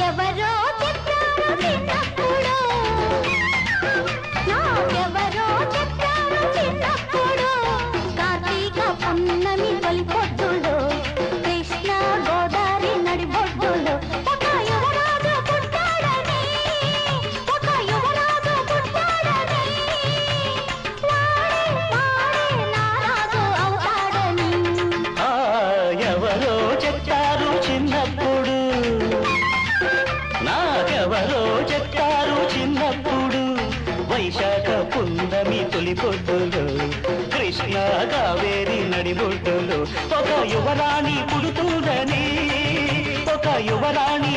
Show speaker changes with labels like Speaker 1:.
Speaker 1: ఎవరో చెప్పారు చిన్నప్పుడు, నాకెవరో చెప్పారు చిన్నప్పుడు, కార్తీక పున్నమి తొలి పొద్దులో, కృష్ణ గోదావరి నడిబొడ్డులో ఒక యువరాజు పుట్టాడని, ఒక యువరాజు పుట్టాడని, వాడే వాడే నా రాజు అవుతాడని.
Speaker 2: ఎవరో చెప్పారు చిన్నప్పుడు, నాకెవరో చెప్పారు చిన్నప్పుడు, వైశాఖ పున్నమి తొలి పొద్దులో, కృష్ణ కావేరి నడిబొడ్డులో ఒక యువరాణి పుడుతుందని, ఒక యువరాణి